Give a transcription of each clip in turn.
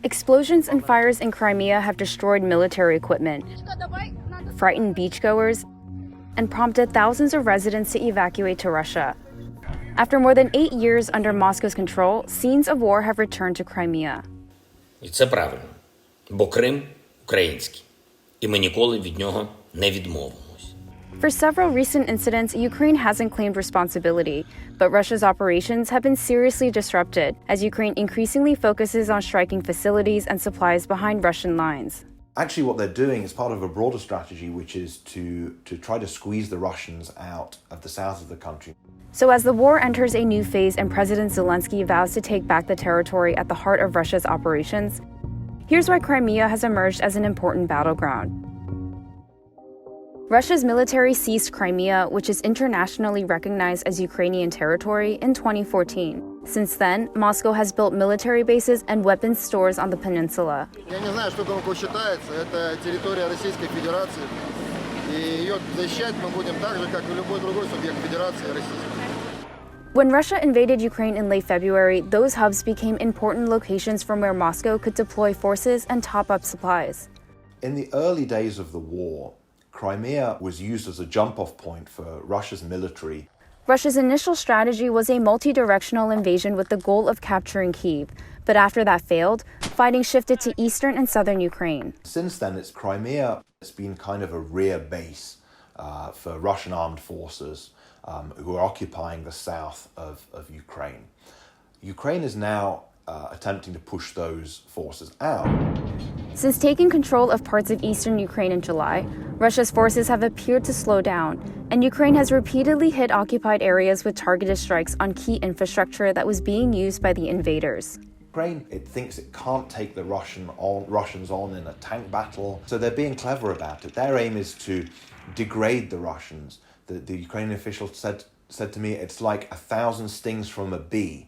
Explosions and fires in Crimea have destroyed military equipment, frightened beachgoers, and prompted thousands of residents to evacuate to Russia. After more than 8 years under Moscow's control, scenes of war have returned to Crimea. І це правильно, бо Крим – український, і ми ніколи від нього не відмовимось. For several recent incidents, Ukraine hasn't claimed responsibility, but Russia's operations have been seriously disrupted as Ukraine increasingly focuses on striking facilities and supplies behind Russian lines. Actually, what they're doing is part of a broader strategy, which is to try to squeeze the Russians out of the south of the country. So as the war enters a new phase and President Zelensky vows to take back the territory at the heart of Russia's operations, here's why Crimea has emerged as an important battleground. Russia's military seized Crimea, which is internationally recognized as Ukrainian territory, in 2014. Since then, Moscow has built military bases and weapons stores on the peninsula. Я не знаю, что глубоко считается. Это территория Российской Федерации. И ее защищать мы будем так же, как и любой другой субъект Федерации Российской. When Russia invaded Ukraine in late February, those hubs became important locations from where Moscow could deploy forces and top up supplies. In the early days of the war, Crimea was used as a jump-off point for Russia's military. Russia's initial strategy was a multi-directional invasion with the goal of capturing Kyiv. But after that failed, fighting shifted to eastern and southern Ukraine. Since then, Crimea has been kind of a rear base for Russian armed forces who are occupying the south of Ukraine. Ukraine is now attempting to push those forces out. Since taking control of parts of eastern Ukraine in July, Russia's forces have appeared to slow down, and Ukraine has repeatedly hit occupied areas with targeted strikes on key infrastructure that was being used by the invaders. Ukraine, it thinks it can't take the Russians on in a tank battle, so they're being clever about it. Their aim is to degrade the Russians. The Ukrainian official said to me, it's like 1,000 stings from a bee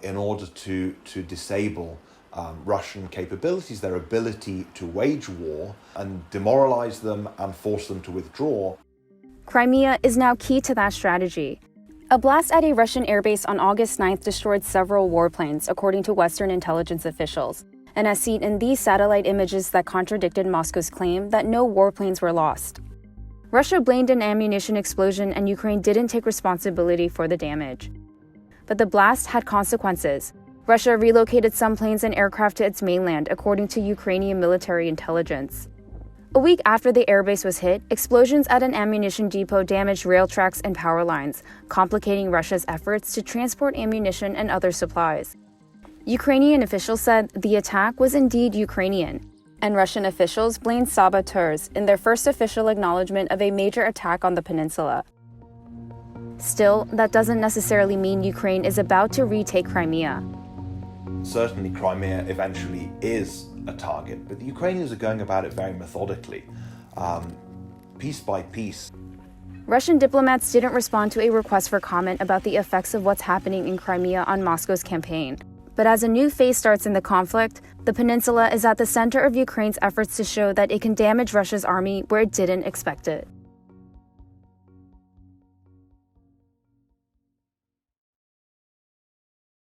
in order to disable Russian capabilities, their ability to wage war and demoralize them and force them to withdraw. Crimea is now key to that strategy. A blast at a Russian airbase on August 9th destroyed several warplanes, according to Western intelligence officials, and as seen in these satellite images that contradicted Moscow's claim that no warplanes were lost. Russia blamed an ammunition explosion and Ukraine didn't take responsibility for the damage. But the blast had consequences. Russia relocated some planes and aircraft to its mainland, according to Ukrainian military intelligence. A week after the airbase was hit, explosions at an ammunition depot damaged rail tracks and power lines, complicating Russia's efforts to transport ammunition and other supplies. Ukrainian officials said the attack was indeed Ukrainian, and Russian officials blamed saboteurs in their first official acknowledgement of a major attack on the peninsula. Still, that doesn't necessarily mean Ukraine is about to retake Crimea. Certainly, Crimea eventually is a target, but the Ukrainians are going about it very methodically, piece by piece. Russian diplomats didn't respond to a request for comment about the effects of what's happening in Crimea on Moscow's campaign. But as a new phase starts in the conflict, the peninsula is at the center of Ukraine's efforts to show that it can damage Russia's army where it didn't expect it.